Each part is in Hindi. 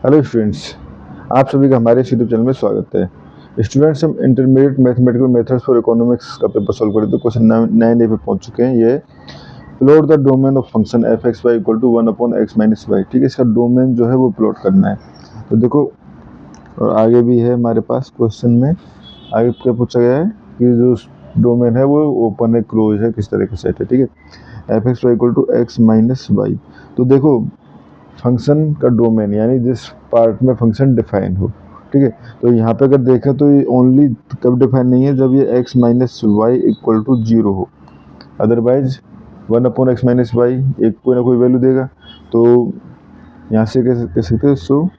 हेलो स्टूडेंट्स, आप सभी का हमारे इस यूट्यूब चैनल में स्वागत है। स्टूडेंट्स, हम intermediate mathematical methods for economics का पेपर सॉल्व कर रहे थे। क्वेश्चन 9A पे पहुंच चुके हैं। ये plot the domain of function f x y equal to 1/x minus y. ठीक है, इसका डोमेन जो है वो प्लॉट करना है। तो देखो, और आगे भी है हमारे पास क्वेश्चन में। आगे क्या पूछा गया है कि जो डोमेन है वो ओपन है, क्लोज है, किस तरह का सेट है। ठीक है, f x y equal to x minus y. तो देखो, फंक्शन का डोमेन यानी जिस पार्ट में फंक्शन डिफाइन हो। ठीक है, तो यहाँ पे अगर देखें तो ये ओनली कब डिफाइन नहीं है, जब ये x minus y equal to 0 हो। अदरवाइज 1/x माइनस वाई एक कोई ना कोई वैल्यू देगा। तो यहाँ से कह सकते हैं so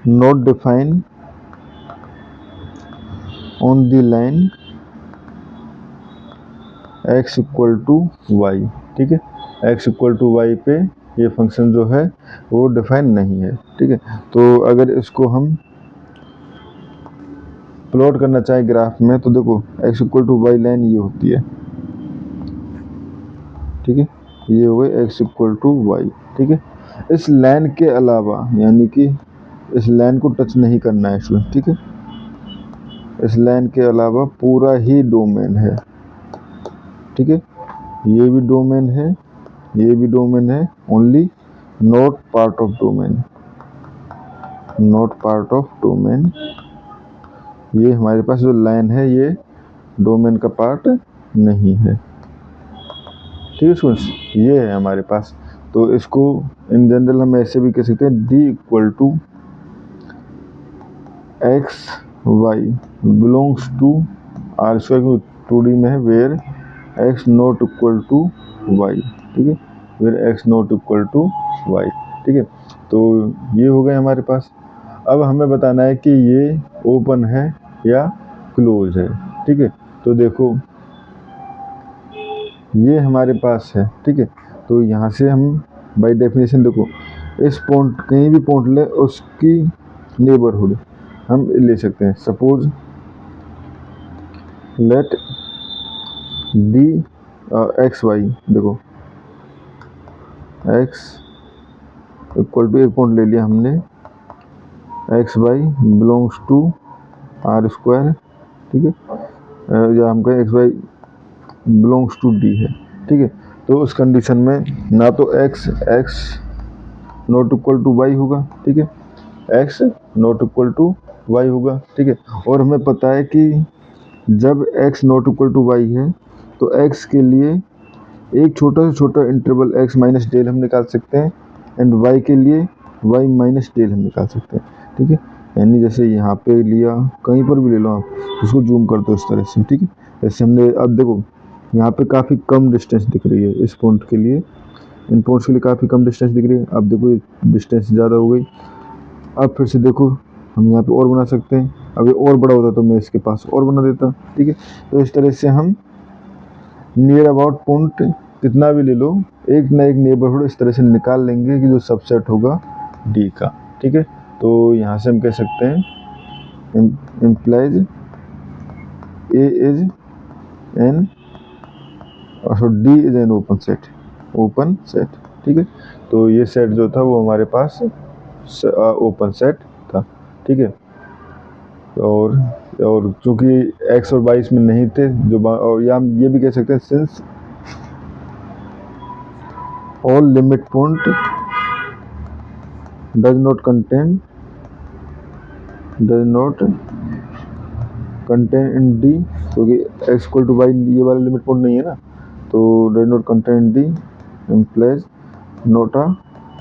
not define on the line x equal to y. ठीक है, x इक्वल टू वाई पे ये फंक्शन जो है वो डिफाइन नहीं है। ठीक है, तो अगर इसको हम प्लॉट करना चाहे ग्राफ में तो देखो x equal to y line ये होती है। ठीक है, ये हो गई x इक्वल टू वाई। ठीक है, इस लाइन के अलावा यानी कि इस लाइन को टच नहीं करना है स्टूडेंट। ठीक है, इस लाइन के अलावा पूरा ही डोमेन है। ठीक है, ये भी डोमेन है, ये भी डोमेन है, only not part of domain, not part of domain. ये हमारे पास जो लाइन है ये डोमेन का पार्ट नहीं है। ठीक है स्टूडेंट्स, ये है हमारे पास। तो इसको इन जनरल हम ऐसे भी कह सकते हैं, d equal to x y belongs to R square, 2D में है, where x not equal to y. ठीक है, where x not equal to y. ठीक है, तो ये हो गए हमारे पास। अब हमें बताना है कि ये ओपन है या क्लोज है। ठीक है, तो देखो ये हमारे पास है। ठीक है, तो यहाँ से हम बाय डेफिनेशन देखो, इस पॉइंट कहीं भी पॉइंट ले उसकी नेबरहुड हम ले सकते हैं। Suppose let D x y, देखो एक्स इक्वल टू एक पॉइंट ले लिया हमने, x y belongs to R square. ठीक है, या हम कहें x y belongs to D है। ठीक है, तो उस कंडीशन में ना तो x not equal to y होगा। ठीक है, x not equal to y होगा। ठीक है, और हमें पता है कि जब x not equal to y है तो x के लिए एक छोटा से छोटा इंटरवल x माइनस डेल हम निकाल सकते हैं, एंड y के लिए y माइनस डेल हम निकाल सकते हैं। ठीक है, यानी जैसे यहाँ पे लिया, कहीं पर भी ले लो आप, उसको जूम कर दो इस तरह से। ठीक है, जैसे हमने अब देखो यहाँ पे काफ़ी कम डिस्टेंस दिख रही है इस पॉइंट के लिए, इन पॉइंट्स के लिए काफ़ी कम डिस्टेंस दिख रही है। अब देखो ये डिस्टेंस ज़्यादा हो गई। अब फिर से देखो हम यहाँ पे और बना सकते हैं। अब ये और बड़ा होता तो मैं इसके पास और बना देता। ठीक है, तो इस तरह से हम नियर अबाउट पॉइंट कितना भी ले लो, एक ना एक नेबरहुड इस तरह से निकाल लेंगे कि जो सबसेट होगा डी का। ठीक है, तो यहाँ से हम कह सकते हैं इम्प्लाइज ए इज एन और D is an open set, open set. ठीक है, तो ये सेट जो था वो हमारे पास ओपन सेट था। ठीक है, और चूंकि x और y इसमें नहीं थे, जो और या हम ये भी कह सकते हैं since all limit point does not contain in D, क्योंकि x इक्वल टू वाई ये वाला लिमिट पॉइंट नहीं है ना, तो does not contain in D implies not a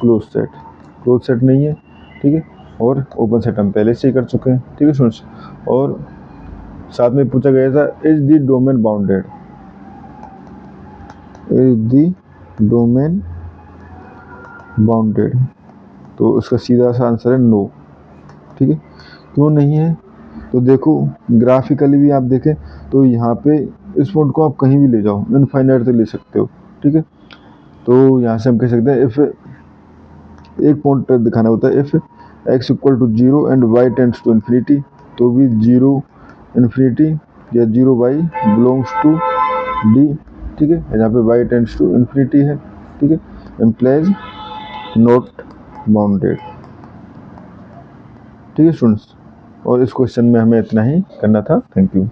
close set, close set नहीं है। ठीक है, और ओपन सेट हम पहले से ही कर चुके हैं। ठीक है स्टूडेंट्स, और साथ में पूछा गया था is the domain bounded, is the domain bounded, तो उसका सीधा सा आंसर है नो। ठीक है, क्यों नहीं है, तो देखो ग्राफिकली भी आप देखें तो यहाँ पे इस पॉइंट को आप कहीं भी ले जाओ, इनफाइनाइट तक ले सकते हो। ठीक है, तो यहाँ से हम कह सकते हैं इफ एक पॉइंट दिखाना होता है, if x equal to 0 and y tends to infinity, तो भी 0 इन्फिनिटी या 0 y बिलोंग्स टू d। ठीक है, यहाँ पे y टेंड्स टू इन्फिनिटी है। ठीक है, इम्प्लाइज नॉट बाउंडेड। ठीक है स्टूडेंट्स, और इस क्वेश्चन में हमें इतना ही करना था। Thank you.